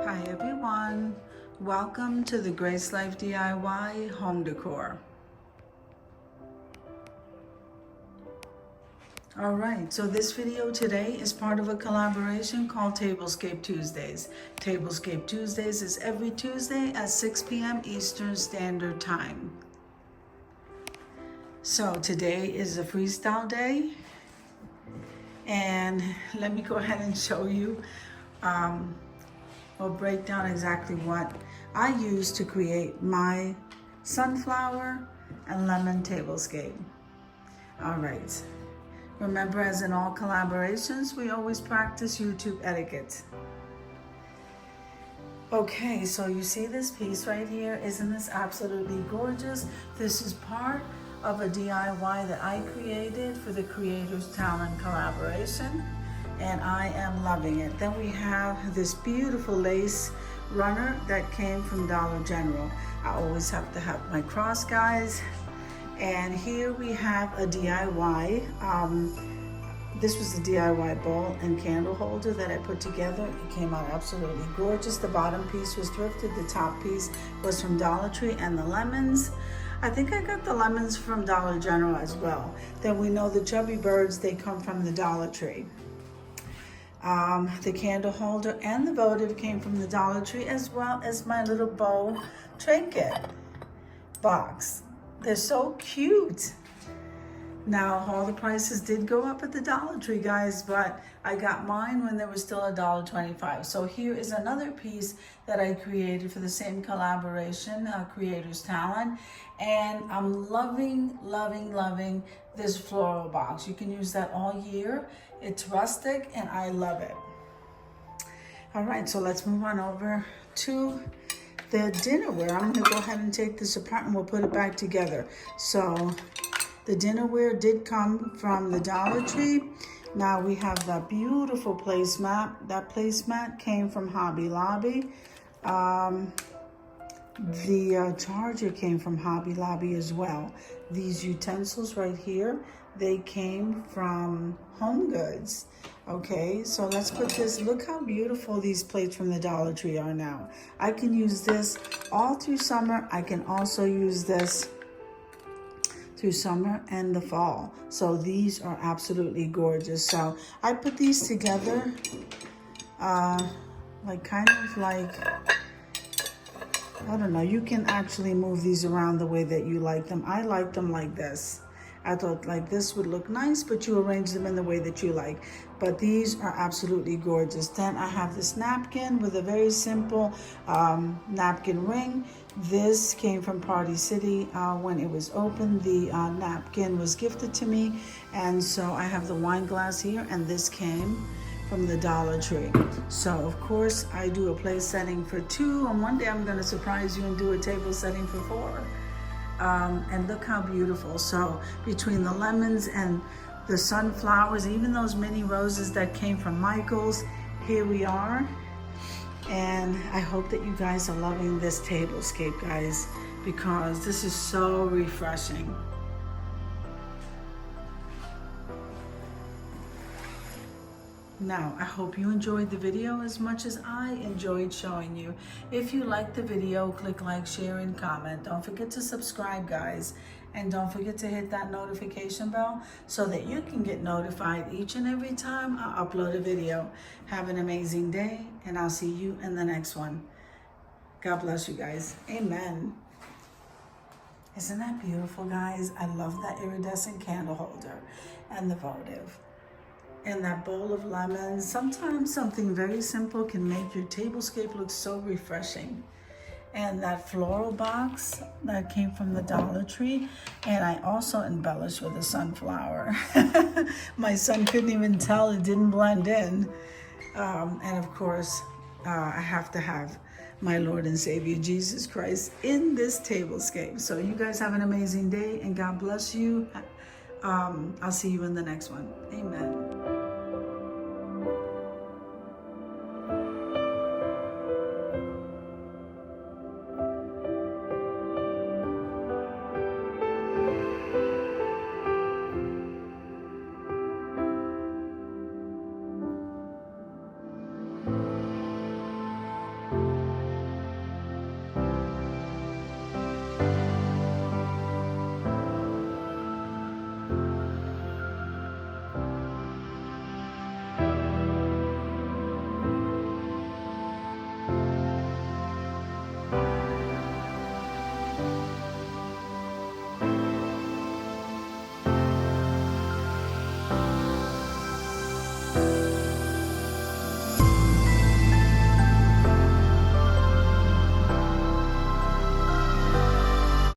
Hi everyone, welcome to the Grace Life DIY home decor. Alright, so this video today is part of a collaboration called Tablescape Tuesdays. Tablescape Tuesdays is every Tuesday at 6 p.m. Eastern Standard Time. So today is a freestyle day, and let me go ahead and show you or break down exactly what I use to create my sunflower and lemon tablescape. All right, remember, as in all collaborations, we always practice YouTube etiquette. Okay, so you see this piece right here? Isn't this absolutely gorgeous? This is part of a DIY that I created for the Creators Talent collaboration, and I am loving it. Then we have this beautiful lace runner that came from Dollar General. I always have to have my cross guys. And here we have a DIY. This was a DIY bowl and candle holder that I put together. It came out absolutely gorgeous. The bottom piece was thrifted. The top piece was from Dollar Tree, and the lemons, I think I got the lemons from Dollar General as well. Then we know the chubby birds, they come from the Dollar Tree. The candle holder and the votive came from the Dollar Tree, as well as my little bow trinket box. They're so cute. Now, all the prices did go up at the Dollar Tree, guys, but I got mine when there was still $1.25. So here is another piece that I created for the same collaboration, Creators Talent. And I'm loving, loving, loving this floral box. You can use that all year. It's rustic and I love it. All right, so let's move on over to the dinnerware. I'm gonna go ahead and take this apart and we'll put it back together. So the dinnerware did come from the Dollar Tree. Now we have that beautiful placemat. That placemat came from Hobby Lobby. The charger came from Hobby Lobby as well. These utensils right here, they came from Home Goods. Okay, so let's put this, look how beautiful these plates from the Dollar Tree are now. I can use this all through summer. I can also use this through summer and the fall. So these are absolutely gorgeous. So I put these together like kind of like, I don't know, you can actually move these around the way that you like them. I like them like this. I thought like this would look nice, but you arrange them in the way that you like. But these are absolutely gorgeous. Then I have this napkin with a very simple napkin ring. This came from Party City. When it was opened, the napkin was gifted to me. And so I have the wine glass here, and this came from the Dollar Tree. So of course I do a place setting for 2, and one day I'm gonna surprise you and do a table setting for 4. And look how beautiful. So between the lemons and the sunflowers, even those mini roses that came from Michael's, here we are. And I hope that you guys are loving this tablescape, guys, because this is so refreshing. Now, I hope you enjoyed the video as much as I enjoyed showing you. If you liked the video, click like, share, and comment. Don't forget to subscribe, guys. And don't forget to hit that notification bell so that you can get notified each and every time I upload a video. Have an amazing day, and I'll see you in the next one. God bless you guys. Amen. Isn't that beautiful, guys? I love that iridescent candle holder and the votive. And that bowl of lemons. Sometimes something very simple can make your tablescape look so refreshing. And that floral box that came from the Dollar Tree. And I also embellished with a sunflower. My son couldn't even tell, it didn't blend in. And of course, I have to have my Lord and Savior Jesus Christ in this tablescape. So you guys have an amazing day, and God bless you. I'll see you in the next one. Amen.